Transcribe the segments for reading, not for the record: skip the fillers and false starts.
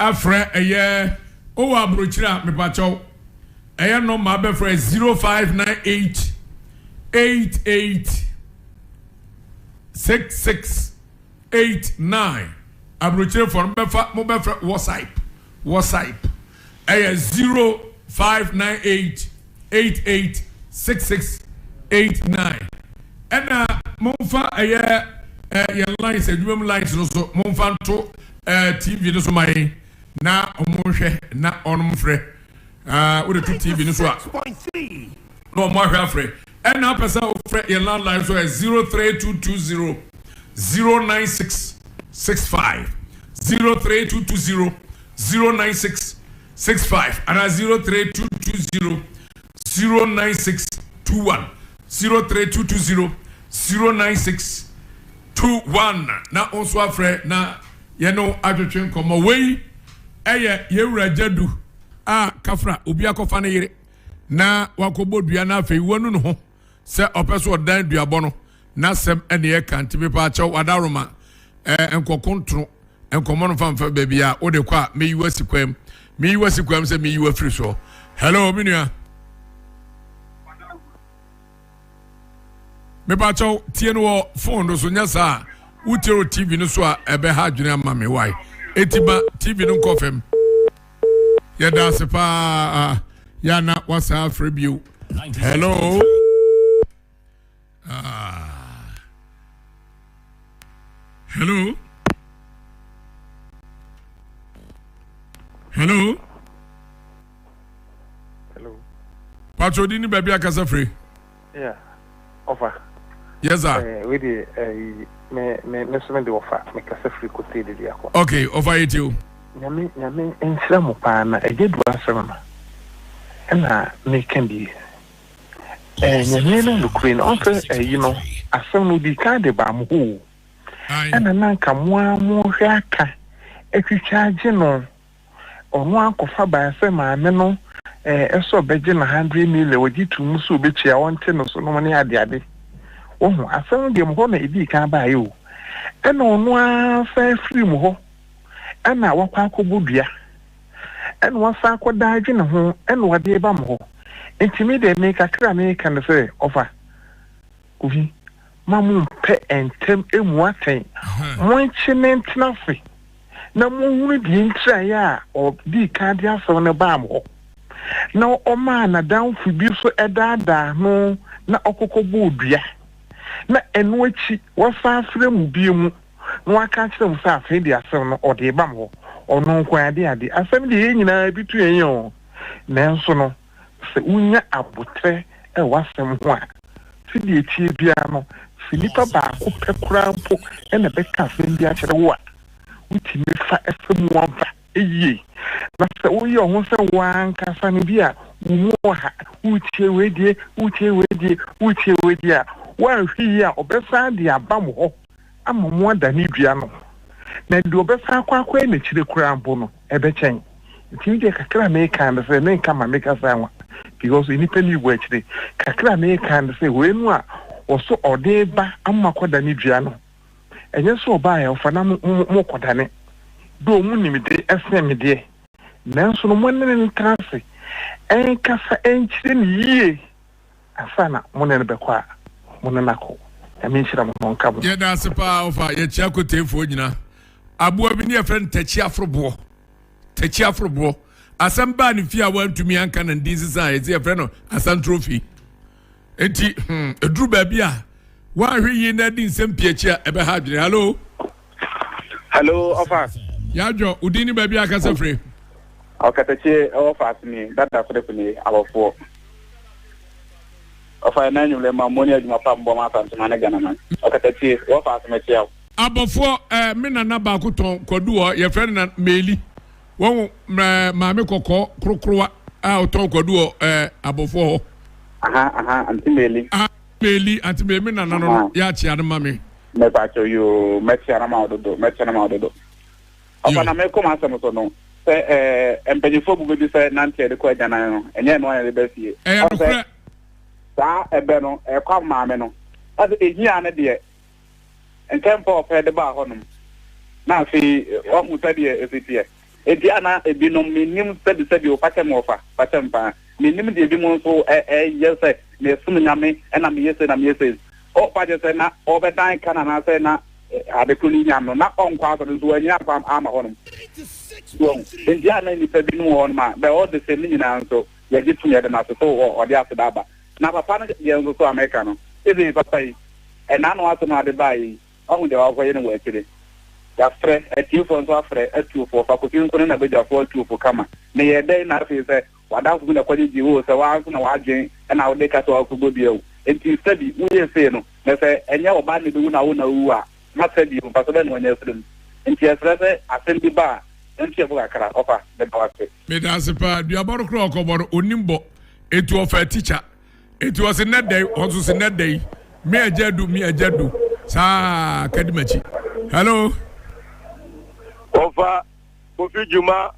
afre eye o wa brochira me pacho eye no ma be frɛ 0598 88 6689 abrochire for mo be frɛ WhatsApp eye 0598 88 6689 ena monfa eye your lines adwum lines no so monfa nto TV no so mai na omonhwe na onom frɛ wo de TV no so a no mo hwe afrɛ ena pesa wo frɛ your landline so 03220 09665 03220 09665 and 03220 09621 03220 09621 na onso afrɛ na ye no adwetwe nkomo wei eye yewura jadu a kafra obi akofa ne yire na wakobodua na afei wonu no ho se opeso odan duabɔ no na sem ene ye kanti me pa acha wadaroma enkokontro enkomo no famfa baabi a wo de kwa me Ewiase kwam se me Ewiase free so hello minua me pa acha tie no phone no so nya sa utero TV no so a ebe ha dwene ama me why etiba TV no nkofem ya da se pa ya na wasa afrebio hello hello Pacho dini baby akasa free yeah offer yes sir we dey me so the offer me kasa free ko te dey akọ okay offer it you nyame ensira mo pa na ejedu asem na na me can be nyame no lukwe no onse asem no di ka de ba mo ho ana na nka mo hwe aka etwitwaje no ono akofa ba asem ame no eso beje na 100 million oji tumu so betia wonte no so no ne ade ohu asem de mo ho na edi ka ba ye o ana ono afa free mo ho ana wakwa akobodua ana wafa akoda adwe ne ho ana wade ba mo ho entimi de me kakra me kan se ofa Kofi mamu pe entem emu aten mo nchine nafe na mo hunu di ntra ya o di ka dia so ne ba mo na o ma na down fi bi so edada no na okokobodua na enu achi wafa afre mu bi mu na waka kire mu sa afa di asem no o de ba mo ono nkwa ade asem de nyina bitu yen o na nso no se unya abotre wasem ho a fidi etie bia no filipa ba ko pekura mpo na beka asem bia kire wo a utimi fa asem wamba eyi na se wo yo ho se wanka fa no bia mu ha utie wedie a wan hwi a obesa de aba mo ho amamu ada ni dua no na de obesa akwa na kire kura mpo no ebechen ntimi de kakra me kan se ne kama me ka sa nwa because independent work kakra me kan se we nu a oso ode ba amma koda ni dua no enye so ba ya ofa na mo koda ne do mu nimide esemide nanso no mo ne ntrase kasa enchire ni yie afana mo ne be kwa mo ne nako emi nchira mo nka bo ye da sepa ofa ye chia kotefo nyina aboa bi ne ye friend tachi afrobo asamba ni fia wantumi anka na ndinzisa ye friend no asan trophy enti eduru ba bia wa hwe yi na di nsem piachi a ebe ha dwere hello ofa yajo udini ba bia akasa free okatachi ofa asini data kudepuni abofo ofa na nyule ma moni aduma pa mbo ma pa ntuma na gana man okatachi ofa asime tia abofo me na ba ko ton kwadu o ye friend na meli won ma me kokko krokrowa a ton kwadu o abofo aha anti meli anti me na no ya chia na mame me pa cho you metia na ma ododo ofa na me ko ma asem so no empanyifo bugo bi se nantie de kwa jana no enye no ya de besie sa ebe no kwa maame no ade ehia ne de entempo of de ba honum na fi o muta de efitie Ediana ebinom minim said you pattern offer, pattern pa. Minim the demon so yes, me suminame and I'm yes and I'm yes. Oh, Paja na overtime can and say na at the Kuliam, not on part of the Zuania farm armor on him. Indiana is a bit more on my, by all the same in answer, you're getting at an answer or the after Baba. Now, a fan of the Yango Americano, isn't it? And I know how to know the buy, only the offer anyway today. That's fresh, a few for a two for Facutin, couldn't have been a 4-2 for Kama. May a day not say, what else would a quality was a while from a watching, and I'll make us all to go deal. And you study, we say no, they say, and your body do now who are not said you, but then when you're student. And she has said, I send the bar, and she will offer the bar. Medasipa, the about clock about Unimbo, it was a teacher. It was in that day, also in that day. Me a jadu, sa Kadimachi. Hello. Kofi Gyimah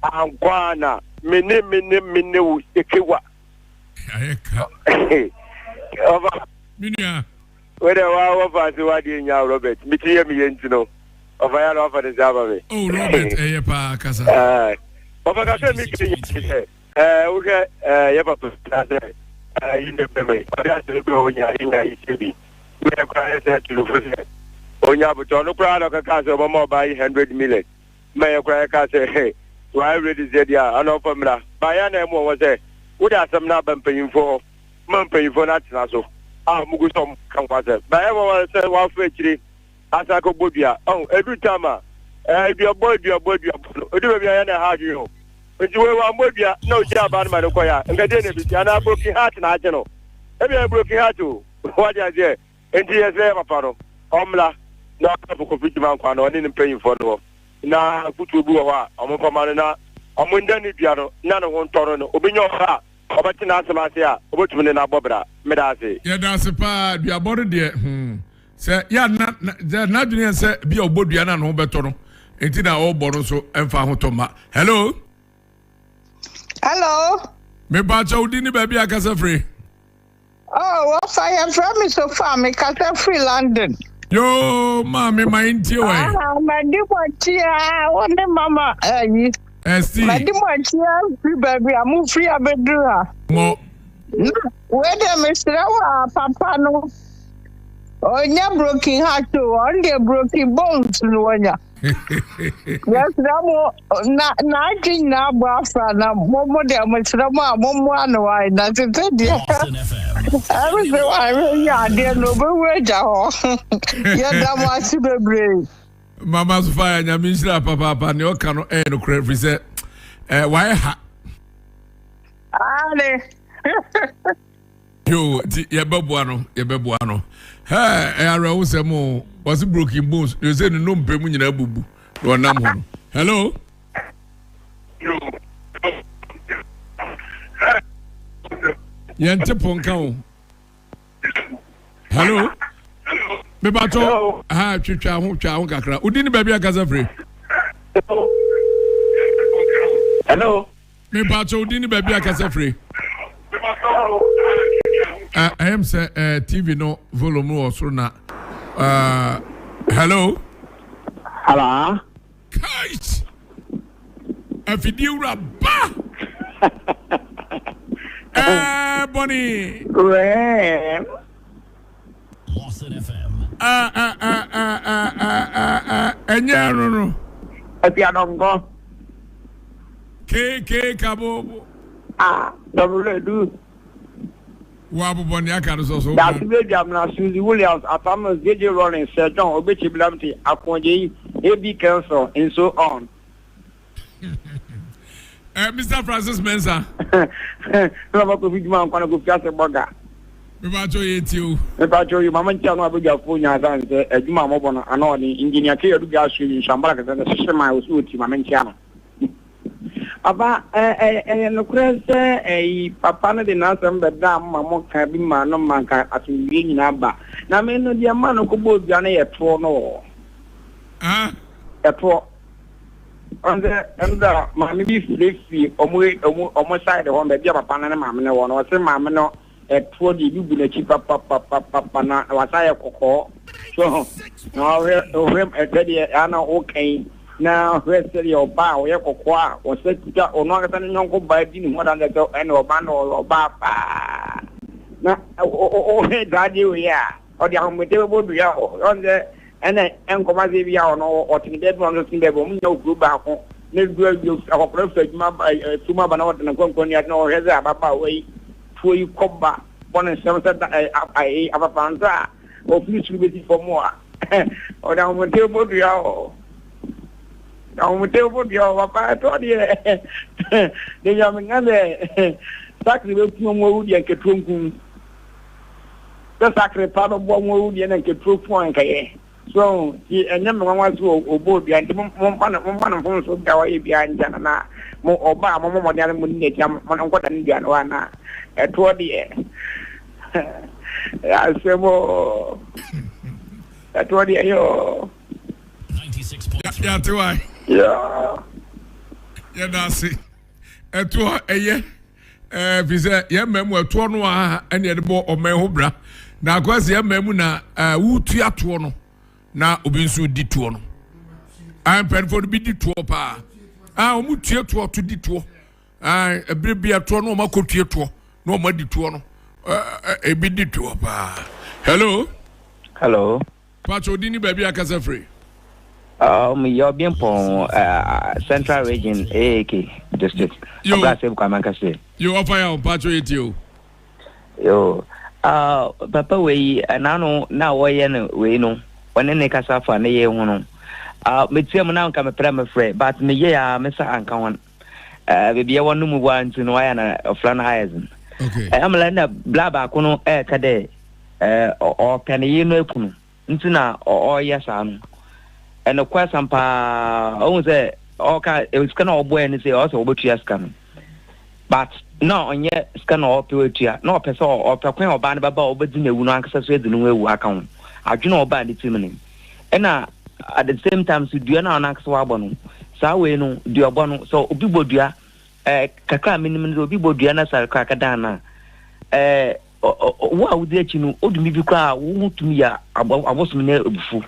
Ankoanna, mene usekewa. Ayeka. Over. Minia. Whether I was in your Robert, Mitia Mientino, of I offer the Zababe. Oh, Robert, Ayepa Casa. Over Casa Mickey, okay, Yapa, in the memory, but that's the Goya in the city. We have cried to the Onyabuton, proud of a castle of more by 100 million. May I cry a castle, hey, so I already said, yeah, I know from that. By an M1 was there. Would have some number paying for, man paying for that, so. Ah, Mugusum come was it. But everyone said, well, fetching, as I go, Bobia. Oh, every time, be a boy, do a hard you. But you were Bobia, no job on my choir, and I didn't, and I broke your heart, and I don't know. Maybe I broke your heart too. What I say, and tears ever follow. Omla, not for Kofi Gyimah Ankoanna, I didn't pay for the work. Now, put to Bua, I'm a commander, I'm winning piano, none of one torrent, open your heart. About Nasasia, which one in Abobra, Medasi. Yeah, that's a part, be about it there. Say, yeah, not doing say, be a Bodiana no better. Ain't it all Boronso and Fahotoma? Hello? Hello? Me Bacha Udini baby, I can say free. Oh, what I am from so far, me can't free London. Yo, mommy, my inti way. Ah, my dear, what the mama, Esti. my dear, free baby, I'm free a bedroom. Mo. Where the Mr. Papa no? Oh, you're broken heart too, on the broken bones, no, yeah. Yes, no, not in now, Bafra, now, Momo, there, Mr. Momo, no, I, that's it, dear. I was the one, yeah, dear, no, but where's your yeah, that was super brave. Mama's fire, and I'm Papa, no canoe, and no crap, reset. Why ha? Yo, your babuano. Hey, I rose a more. Was it broken bones? You said no pemun in a boo. Hello? Yantapon count. Hello? Bebato, ah, Chicha, Kakra. Udini baby, I can free. Hello? Bebato, Udini baby, I can free. I am say TV no volume or so na. Hello? Hello? Kite! A video rabba! Bonnie! Well, Lawson FM. No. if you don't go, K Cabo. don't do. Wabu Bonnie, I can't so. That's the baby. I'm not Susie Williams. I promise JJ Rollins, Sir John, Obichi Blamty, Aponji, AB Council, and so on. Mr. Francis Mensa. No, Kofi Gyimah Ankoanna go fiase burger. Me ba cho you. Me ba cho you. Mama ntia no abuja fo nya dan se adwuma mobo no ana oni engineer ke edu ga so yin shambara ka se hye mai osu oti mama ntia no. Aba no krese papa no de na sam be da mama ka bi ma no manka atunwie nyina ba. Na me no dia ma no ko bo bia na ye to no. Ah? Eto and mama bi free omo side ho be bia papa na mama no no se mama no eto di bi bu na chi papa na wasa ye kokko so no we e de ana okay Now, whether your bar or your cocoa or set or not an uncle by dinner more than the and or ban or papa. Now, oh, that you, yeah, or the unmetable be on the and then Uncle Mazivia or to the dead one of the woman, no group back. Let's go our perfect map by Suma Banot and a company at no heads up way for you come back. One and seven I have a panta or please be for more. Or down with table, down with table, your papa told you. The young man, Sacri will no more and Ketrunkum. The Sacri part of one wood and Ketrunkum. So, and number one to board behind one of them so behind Janana, more Obama, more than what Indian one at 20. I say more at 20. 96.3. Yeah, that's it. At 2 a year, Visa, Yamma, 2 and yet more or Mehobra. Now, because Yamma, Wood na obinsu di tuo no am penfo bi di tuo pa omu tie tuo to di tuo ebrebia tuo no makotie tuo no ma di tuo no ebi di tuo pa. Hello Pacho dini baby akasa free you're bien pon Central Region AAK district Abrabo Kwamankase you offer your Pacho etio yo papa we na wo ye no we no one ne kasa fa ne ye hu no metiam na nka me pra me frɛ but me ye ya me sa anka won bebia wonu mu wa nti no ya na ofla na highs okay amla na blaba ko no ka de o pene ye no ekunu nti na o ya sa no eno kwa sampa o se o ka e ska na obo ene se o se obotua ska no but no onye ska na o pe otua na o pe so o pe kwen oba ne baba obedi na ewu no ankasa so edinu ewu aka ho adwena oba de timini ena at the same time so dua na anakso abono saa we no dua bono so obi bodua kakra minim no obi bodua na sar kaka dana wo awudi achi no odumi bi kwa wo hutumi ya abosum na obufu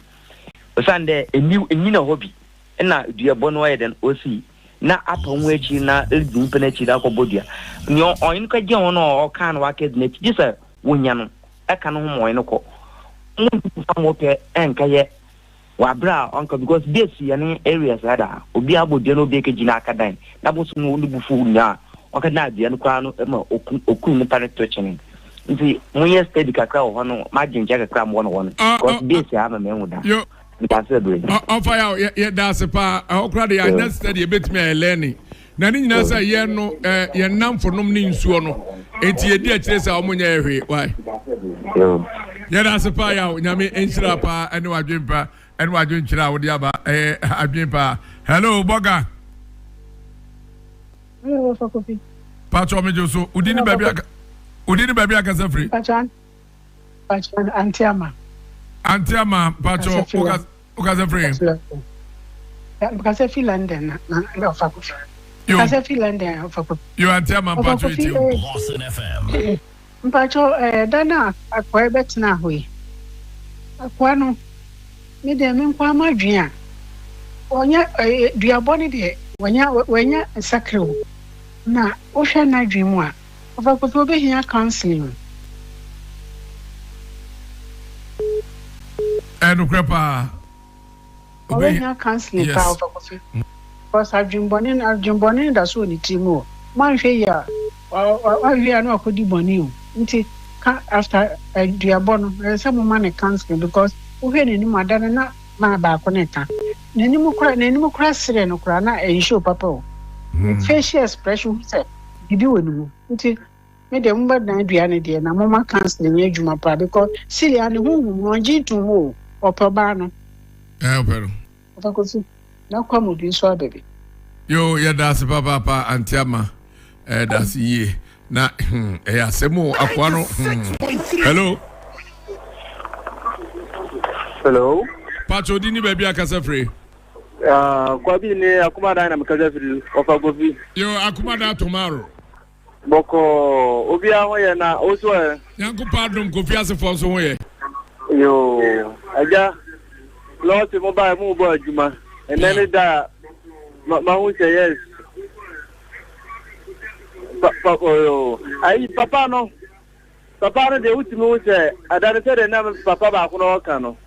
osande eni na hobi ena dua bono ye den osi na apon achi na edin pena achi da ko bodua ni on ka je won o kan wa ke na ti se wonya no eka no ho mo no ko mope enkaye wabra onka because this yani areas ada obi abodie no be kejina akadan na bosu no lubufu nya okada dia no kwa no ma okun ni pare to chene nti munye steady kakra ho no majinja kakra mo no because this ya ma menwu da yo because fire ye da se pa okra de ya steady betimi a learning na ni nyina say ye no ye namfonom ni nsuo no enti ye di a kire say omunya ehwe why yo yada sepa ya nyame enchira pa ene wadwempa ene wadwenchira wo dia ba adwempa. Hello Boga. Hello Kofi. Pacho mejo so udini baby aka safri. Pacho Antiama Pacho oka safri. Because fi London na ofakofi. Because fi London ofakofi. You Antiama Pacho etio. Boston FM. Pacho dana akwa betina hoyi. Akwa no me de me kwa madwia. Onya duabone de wanya sakrewo. Na o hwe na dwemu a ofakofi obehia counseling. Enu krepa obehia counseling pa ofakofi. Because adwumbone da so ni timo. Man hwe ya wa no akodi boni o. Nti after duabono some man counseling because we ni madana na ma ba ko neta nenimu kra sire no kra na show papa o facial expression say bibi wonu nti me de mba na dua ne de na mama counseling adwuma pa because silia ne hunhum no jintu wo opoba no opero opako si na kwa mo bi so abebe yo ya da se papa Antiama da se ye na asemo akwa no. Hello Pacho dini baby akasa free kwa bi ni akumada na mkaza free ofa gofi yo akumada tomorrow boko obi a hoye na oso yanko pardon Kofi asefo so hoye yo aja lọ́ọ̀tì mo bá mu bo adwuma And then that my yes. Papa no. Papa de ultimo say adarete de na papa ba ko no ka no.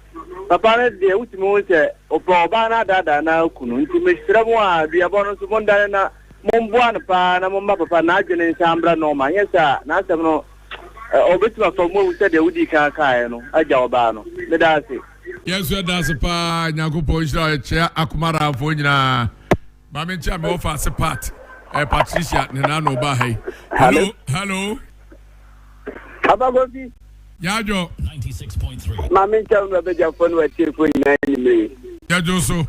Papa de ultimo say oba na dada na kunu nti mesira mu a bia bo no so mondare na momboa na pa na momba papa na adwene nsambra no ma yesa na asem no obetima from mo say de udi kan kai no aja oba no me da say yes we da pa nyagopo Israel che akumara afo nyina ba me ntia me offer se part Patricia nena no ba hai hello Abagosi Yajo 96.3 Mama ntia no be jafo no atie ko nyina ni me Yajo so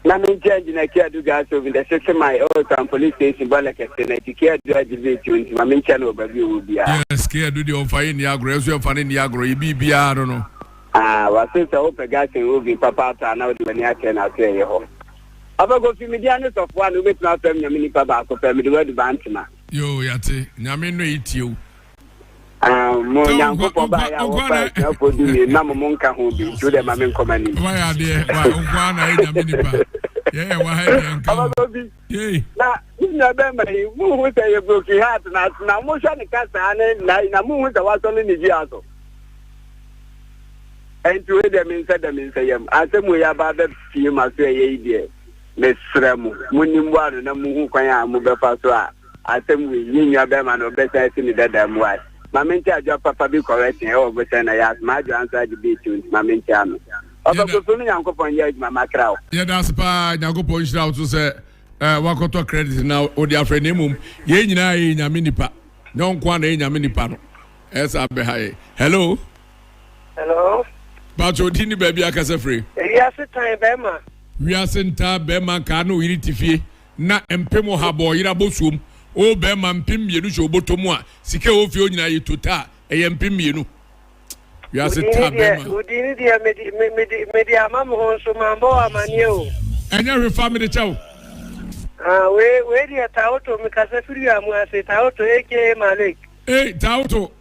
na me change na kia do gas over the system my old police station but like I said kia do agivate you mama ntia no ba bi obia yes kia do the offer in Yagro so offer in Yagro bibia no no wa se open gas and ovi papa ta na do ni ake na ase ye ho Abagosi media ne of one we na fam nyame ni papa ko fam de wadu bantima yo yate nyame no itio mo nyanko po ba ya wo ba na fo du ni na mo nka ho bi to de mama nkomani wa ya de wa nkwana e nyame ni pa ye wa ha ye nka Abagosi ye na ina be mai mu hu se ye broken heart na mo sha ni kasa na mu hu se wa so ni ji aso and to them inside yam asemu ya ba be fie ma so ye ide mesremu munimbu anu na muhu kwan a mu be fa so a asemu yinya be ma no be say ni dada mu ai ma menti ajo papa bi correction e o be say na ya ma ajo answer the beat ma menti anu oba ko so ni yankopon ya ma makraw ye da spa nyankopon shira to say wakoto credit na odi afre mum ye nyina ye nyame nipa nyonkwa na ye nyame nipa no esa be ha hello but odi ni ba bi akasa free Ewiase time be ma Ewiase nta be ma ka na oyiri tifie na empemo ha bo yira bosuom o be ma mpem yenu hwe obotomu a sike ofie onyina ye tota eye mpem yenu Ewiase ta be ma odi ni dia medi amam ho so ma mbo amane o enya hwe family chow we dia tauto mi kasa firi amu ase tauto eke Malik tauto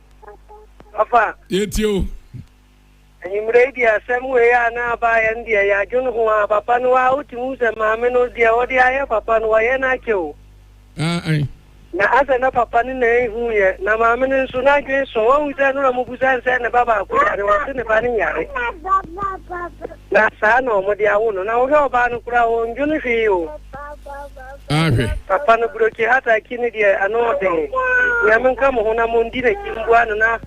afa yetio Anyimre dia semu ya na ba ya ndia ya junu ho papa no wa uti mu se mame no dia odi aya papa no wa ye na keo na asa na papa ni na ehu ye na mame ni so na dwe so wa uti no mu busa se ne baba ko ya wa se ne ba ni yare na sa no mo dia wo no na wo ga ba no kura wo njunu fi o papa no broki hata kini dia ano de ya men kam ho na mo ndire kimbwa no na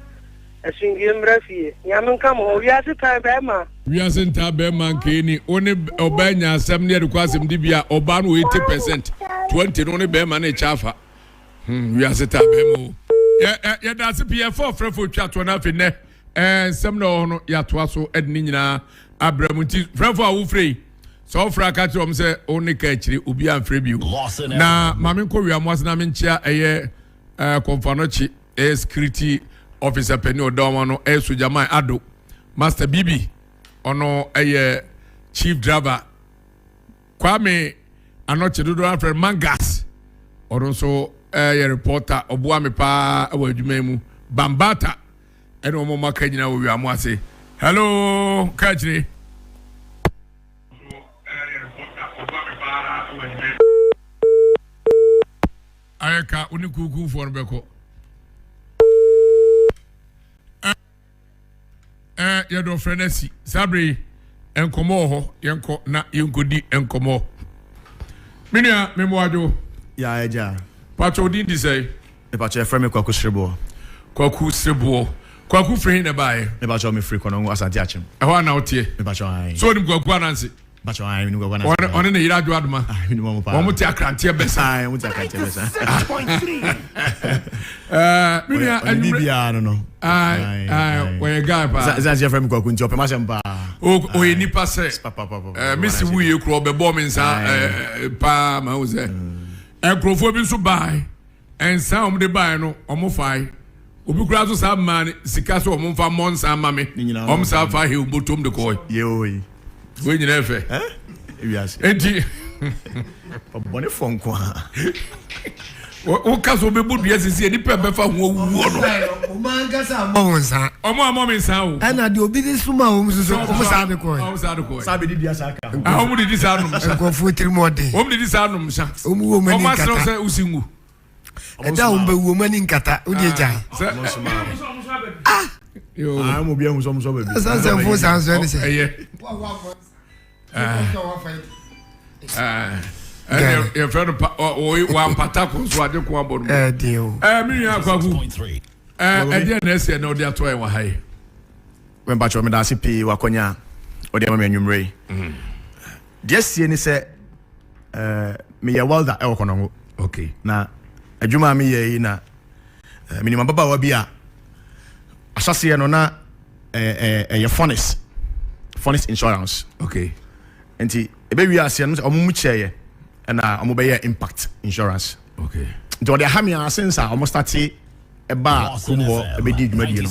asingimra fie nyame nka mo Ewiase time be ma Ewiase nta be ma nke ni oni obanya asem ne de kwasem di bia oba no 80% 20 no ne be ma na chafa Ewiase ta be mo ya da se pf4 frefo twa to na fe ne nsem no no ya to aso edni nyina abramuti frefo a wo frei so fra ka trom se oni ka akiri obi amfre biu na mame ko wiamo asena me nchia eye konfanochi security officer penny odomo no Sujaman Ado Master Bibi ono chief driver Kwame anoche dodo afre Mangas ono so reporter oboa me pa awadwuma mu Bambata eno mo maka nyina wo wiamo ase hello kachire ayeka unikuku for beko yedo frenesi sabre enkomo ho yenko na yenkodi enkomo minia memoajo ya eja pacho din di say e pacho frame kwaku srebo kwaku free na bae e pacho me free kono asante achem e ho na otie e pacho ai so nim kwaku anansi pacho ai nim kwaku anansi one na yira jo aduma nim mo pa mo ti akrante besa ai mo ti akrante besa 6.3 minia anibia no we guy pa za frame kwaku nti opema sempa o ye nipa se misi wuye kro obebo me nsa pa ma uze enkrofo bi so bai ensa om de bai no omo fai obi kura so sa man sika so omo fa monsa mame om sa fa he obotom de koy ye oyi we nyina efe Ewiase enti bone fonko o ka so be bodu yesisi ni pe be fa ho wuo no o man ka sa mo nsa omo me nsa o e na de obi di suma o muso o sa de ko o sa de ko sabe di dia sa ka o mu di sa no msa ko fu tiri mo de o mu di sa no msa o mu wo mani o ma kata so se usingu e da o be wo mani kata o de ja yo mo bia hu so baby sa se fu sa so ni se your friend wa patako so ade ko abono dio mi ya kwaku ade na ese na ode ato en wa hai when bacho me da se pi wakonya ode ma me anwumre dia sie ni se me ya welder e wokono ngo okay na adwuma me ye yi na minimum baba wa bia asase no na ye furnace insurance okay enti ebe wi ase no omumu cheye na omu be ye impact insurance okay do they have me since I almost start e ba kumho e be di dwuma die no